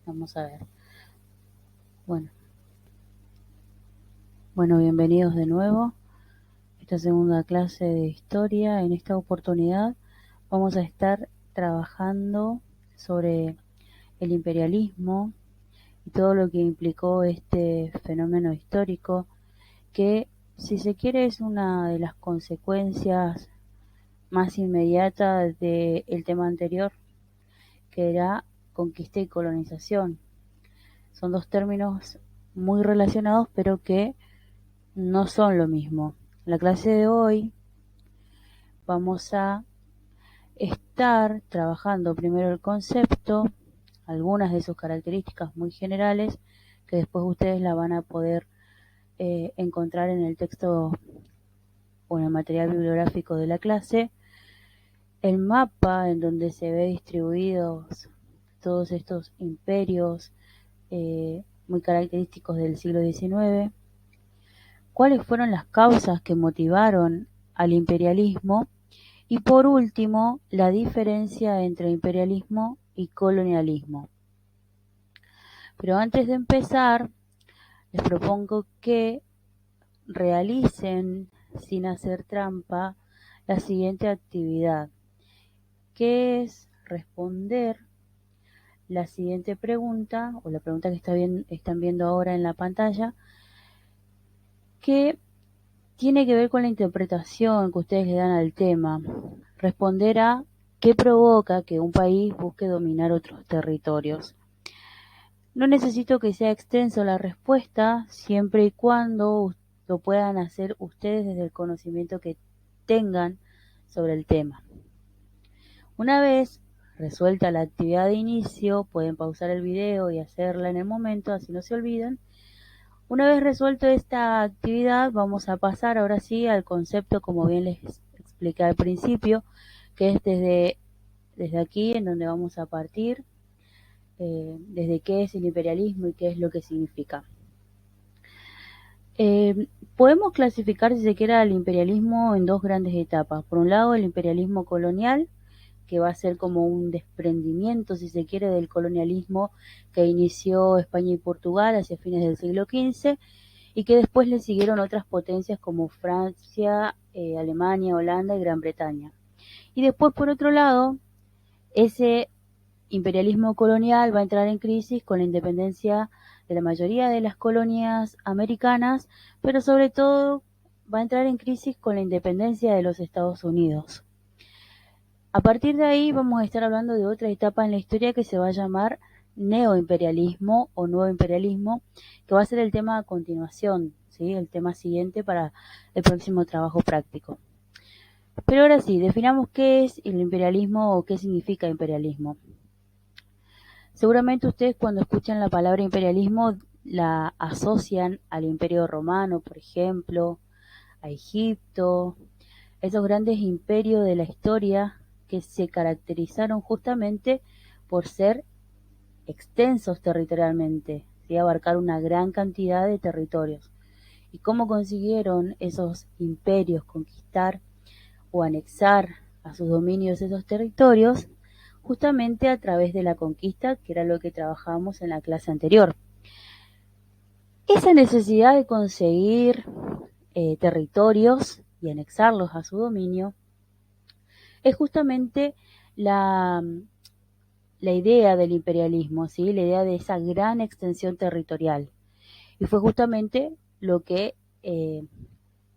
Vamos a ver. Bueno, bienvenidos de nuevo a esta segunda clase de historia. En esta oportunidad vamos a estar trabajando sobre el imperialismo y todo lo que implicó este fenómeno histórico que, si se quiere, es una de las consecuencias más inmediatas del tema anterior, que era conquista y colonización. Son dos términos muy relacionados, pero que no son lo mismo. En la clase de hoy vamos a estar trabajando primero el concepto, algunas de sus características muy generales, que después ustedes la van a poder encontrar en el texto o en el material bibliográfico de la clase. El mapa en donde se ve distribuidos todos estos imperios muy característicos del siglo XIX. ¿Cuáles fueron las causas que motivaron al imperialismo? Y por último, la diferencia entre imperialismo y colonialismo. Pero antes de empezar, les propongo que realicen, sin hacer trampa, la siguiente actividad, que es responder la siguiente pregunta, o la pregunta que están viendo ahora en la pantalla, que tiene que ver con la interpretación que ustedes le dan al tema. Responder a qué provoca que un país busque dominar otros territorios. No necesito que sea extenso la respuesta, siempre y cuando lo puedan hacer ustedes desde el conocimiento que tengan sobre el tema. Una vez resuelta la actividad de inicio, pueden pausar el video y hacerla en el momento, así no se olvidan. Una vez resuelto esta actividad, vamos a pasar ahora sí al concepto, como bien les expliqué al principio, que es desde aquí en donde vamos a partir, desde qué es el imperialismo y qué es lo que significa. Podemos clasificar, si se quiere, el imperialismo en dos grandes etapas. Por un lado, el imperialismo colonial, que va a ser como un desprendimiento, si se quiere, del colonialismo que inició España y Portugal hacia fines del siglo XV, y que después le siguieron otras potencias como Francia, Alemania, Holanda y Gran Bretaña. Y después, por otro lado, ese imperialismo colonial va a entrar en crisis con la independencia de la mayoría de las colonias americanas, pero sobre todo va a entrar en crisis con la independencia de los Estados Unidos. A partir de ahí vamos a estar hablando de otra etapa en la historia que se va a llamar neoimperialismo o nuevo imperialismo, que va a ser el tema a continuación, ¿sí? El tema siguiente para el próximo trabajo práctico. Pero ahora sí, definamos qué es el imperialismo o qué significa imperialismo. Seguramente ustedes, cuando escuchan la palabra imperialismo, la asocian al Imperio Romano, por ejemplo, a Egipto, esos grandes imperios de la historia que se caracterizaron justamente por ser extensos territorialmente, ¿sí? Abarcar una gran cantidad de territorios. ¿Y cómo consiguieron esos imperios conquistar o anexar a sus dominios esos territorios? Justamente a través de la conquista, que era lo que trabajábamos en la clase anterior. Esa necesidad de conseguir territorios y anexarlos a su dominio es justamente la idea del imperialismo, ¿sí? La idea de esa gran extensión territorial. Y fue justamente lo que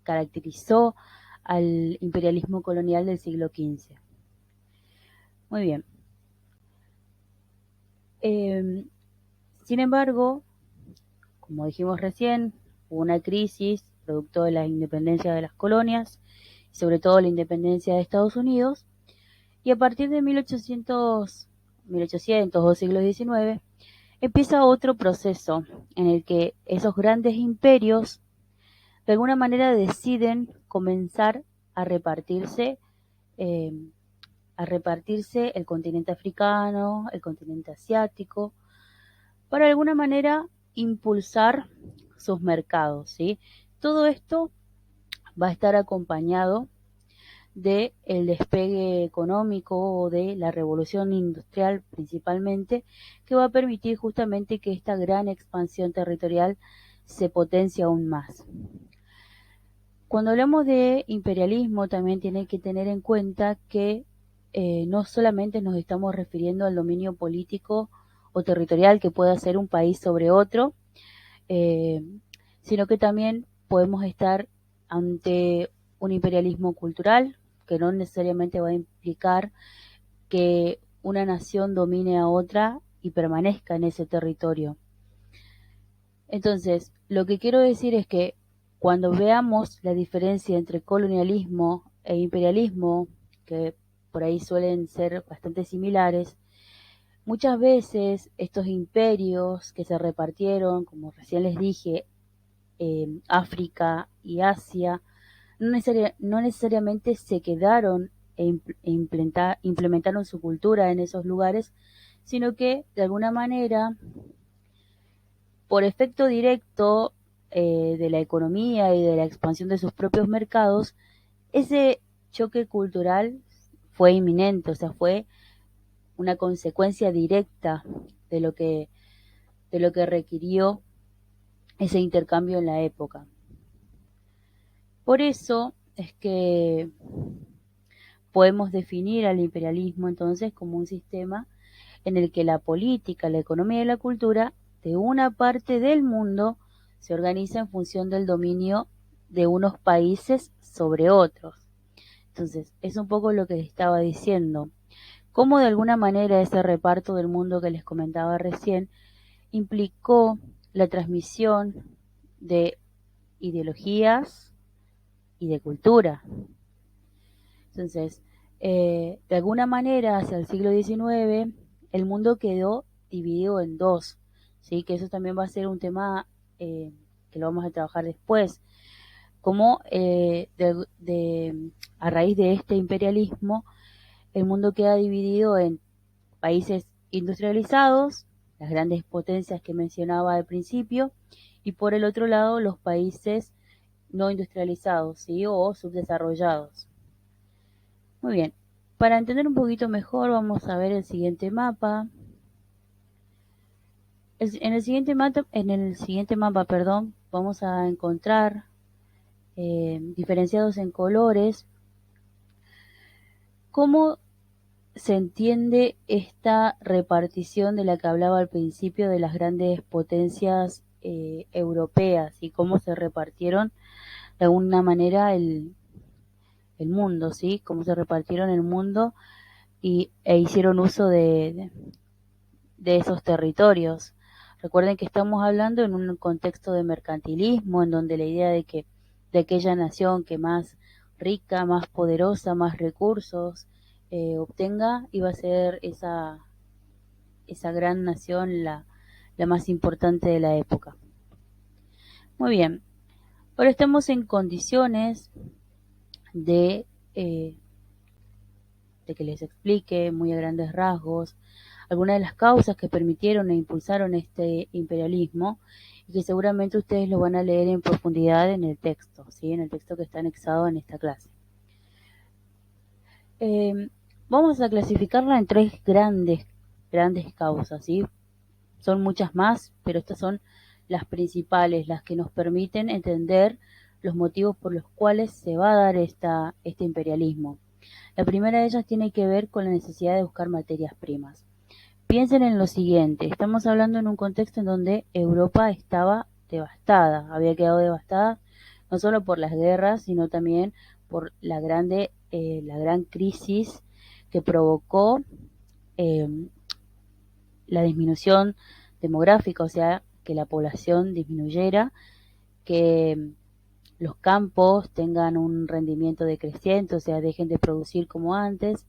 caracterizó al imperialismo colonial del siglo XV. Muy bien. Sin embargo, como dijimos recién, hubo una crisis producto de la independencia de las colonias, y sobre todo la independencia de Estados Unidos, y a partir de 1800 o siglo XIX, empieza otro proceso en el que esos grandes imperios de alguna manera deciden comenzar a repartirse eh, el continente africano, el continente asiático, para de alguna manera impulsar sus mercados, ¿sí? Todo esto va a estar acompañado de el despegue económico o de la revolución industrial principalmente, que va a permitir justamente que esta gran expansión territorial se potencie aún más. Cuando hablamos de imperialismo también tiene que tener en cuenta que no solamente nos estamos refiriendo al dominio político o territorial que puede hacer un país sobre otro, eh, sino que también podemos estar ante un imperialismo cultural, que no necesariamente va a implicar que una nación domine a otra y permanezca en ese territorio. Entonces, lo que quiero decir es que cuando veamos la diferencia entre colonialismo e imperialismo, que por ahí suelen ser bastante similares, muchas veces estos imperios que se repartieron, como recién les dije, África y Asia, no necesariamente se quedaron implementaron su cultura en esos lugares, sino que de alguna manera, por efecto directo de la economía y de la expansión de sus propios mercados, ese choque cultural fue inminente, o sea, fue una consecuencia directa de lo que, de lo que requirió ese intercambio en la época. Por eso es que podemos definir al imperialismo entonces como un sistema en el que la política, la economía y la cultura de una parte del mundo se organiza en función del dominio de unos países sobre otros. Entonces, es un poco lo que les estaba diciendo. Cómo de alguna manera ese reparto del mundo que les comentaba recién implicó la transmisión de ideologías y de cultura. Entonces, de alguna manera, hacia el siglo XIX, el mundo quedó dividido en dos, ¿sí? Que eso también va a ser un tema que lo vamos a trabajar después. Como a raíz de este imperialismo, el mundo queda dividido en países industrializados, las grandes potencias que mencionaba al principio, y por el otro lado los países no industrializados, ¿sí? O subdesarrollados. Muy bien, para entender un poquito mejor vamos a ver el siguiente mapa. En el siguiente mapa, perdón, vamos a encontrar diferenciados en colores cómo se entiende esta repartición de la que hablaba al principio de las grandes potencias europeas y cómo se repartieron de alguna manera el mundo, ¿sí? Cómo se repartieron el mundo e hicieron uso de esos territorios. Recuerden que estamos hablando en un contexto de mercantilismo, en donde la idea de que de aquella nación que más rica, más poderosa, más recursos obtenga, iba a ser esa gran nación la más importante de la época. Muy bien, ahora estamos en condiciones de, eh, de que les explique muy a grandes rasgos algunas de las causas que permitieron e impulsaron este imperialismo y que seguramente ustedes lo van a leer en profundidad en el texto, ¿sí? En el texto que está anexado en esta clase. Vamos a clasificarla en tres grandes causas, ¿sí? Son muchas más, pero estas son las principales, las que nos permiten entender los motivos por los cuales se va a dar este imperialismo. La primera de ellas tiene que ver con la necesidad de buscar materias primas. Piensen en lo siguiente, estamos hablando en un contexto en donde Europa estaba devastada, había quedado devastada no solo por las guerras, sino también por la gran crisis que provocó eh, la disminución demográfica, o sea, que la población disminuyera, que los campos tengan un rendimiento decreciente, o sea, dejen de producir como antes,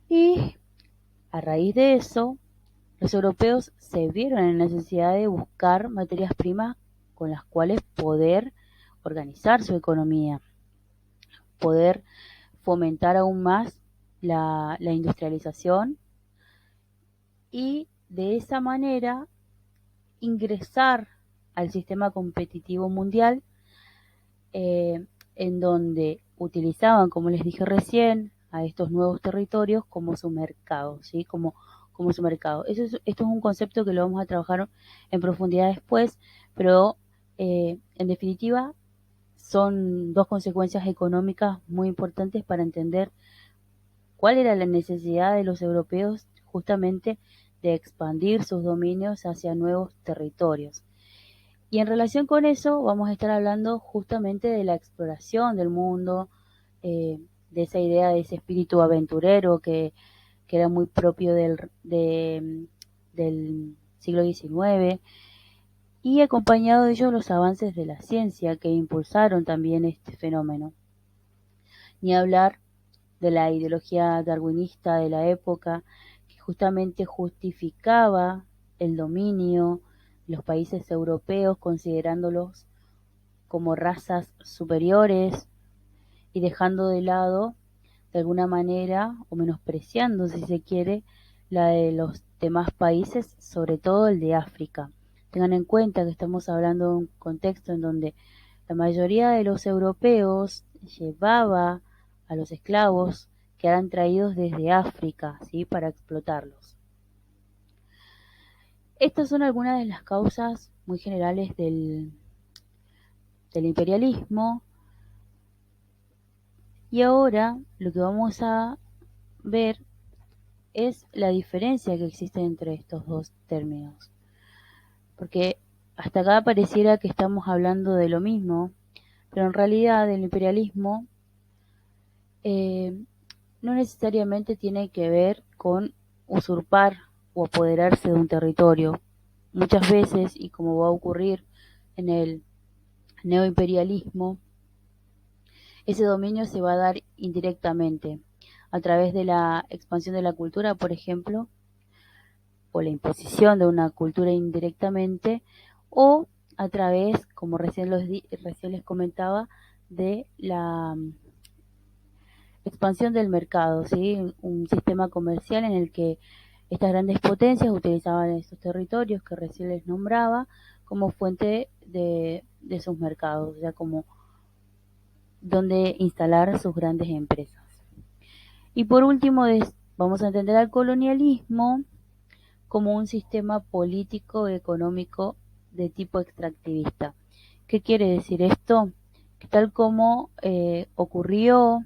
y a raíz de eso, los europeos se vieron en la necesidad de buscar materias primas con las cuales poder organizar su economía, poder fomentar aún más la industrialización y de esa manera ingresar al sistema competitivo mundial en donde utilizaban, como les dije recién, a estos nuevos territorios como su mercado, ¿sí? Como su mercado. Esto es un concepto que lo vamos a trabajar en profundidad después, pero en definitiva son dos consecuencias económicas muy importantes para entender cuál era la necesidad de los europeos justamente de expandir sus dominios hacia nuevos territorios. Y en relación con eso vamos a estar hablando justamente de la exploración del mundo, de esa idea, de ese espíritu aventurero que era muy propio del siglo XIX, y acompañado de ello los avances de la ciencia que impulsaron también este fenómeno. Ni hablar de la ideología darwinista de la época, que justamente justificaba el dominio de los países europeos, considerándolos como razas superiores y dejando de lado, de alguna manera, o menospreciando, si se quiere, la de los demás países, sobre todo el de África. Tengan en cuenta que estamos hablando de un contexto en donde la mayoría de los europeos llevaba a los esclavos que eran traídos desde África, ¿sí? Para explotarlos. Estas son algunas de las causas muy generales del imperialismo. Y ahora lo que vamos a ver es la diferencia que existe entre estos dos términos. Porque hasta acá pareciera que estamos hablando de lo mismo, pero en realidad el imperialismo no necesariamente tiene que ver con usurpar o apoderarse de un territorio. Muchas veces, y como va a ocurrir en el neoimperialismo, ese dominio se va a dar indirectamente, a través de la expansión de la cultura, por ejemplo, o la imposición de una cultura indirectamente, o a través, como recién les comentaba, de la expansión del mercado, ¿sí? Un sistema comercial en el que estas grandes potencias utilizaban estos territorios que recién les nombraba como fuente de sus mercados, o sea, como donde instalar sus grandes empresas. Y por último, vamos a entender al colonialismo como un sistema político económico de tipo extractivista. ¿Qué quiere decir esto? Que tal como ocurrió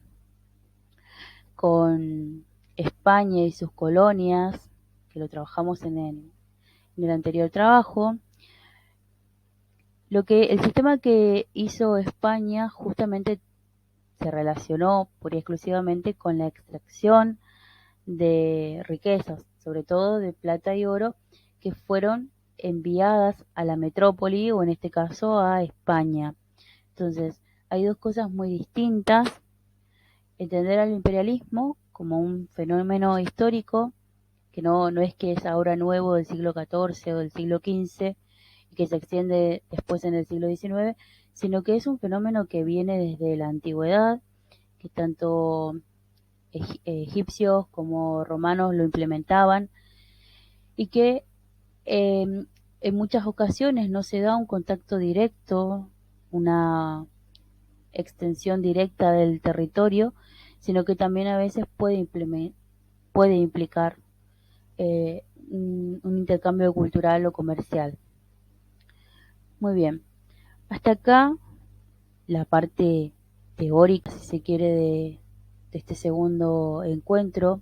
con España y sus colonias, que lo trabajamos en el anterior trabajo, el sistema que hizo España justamente se relacionó pura y exclusivamente con la extracción de riquezas, sobre todo de plata y oro, que fueron enviadas a la metrópoli o en este caso a España. Entonces, hay dos cosas muy distintas: entender al imperialismo como un fenómeno histórico, que no es que es ahora nuevo del siglo XIV o del siglo XV y que se extiende después en el siglo XIX, sino que es un fenómeno que viene desde la antigüedad, que tanto egipcios como romanos lo implementaban, y que en muchas ocasiones no se da un contacto directo, una extensión directa del territorio, sino que también a veces puede implicar un intercambio cultural o comercial. Muy bien, hasta acá la parte teórica, si se quiere, de este segundo encuentro.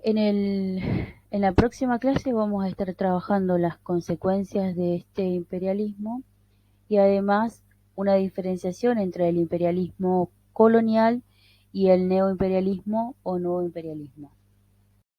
En la próxima clase vamos a estar trabajando las consecuencias de este imperialismo y además una diferenciación entre el imperialismo colonial y el neoimperialismo o nuevo imperialismo.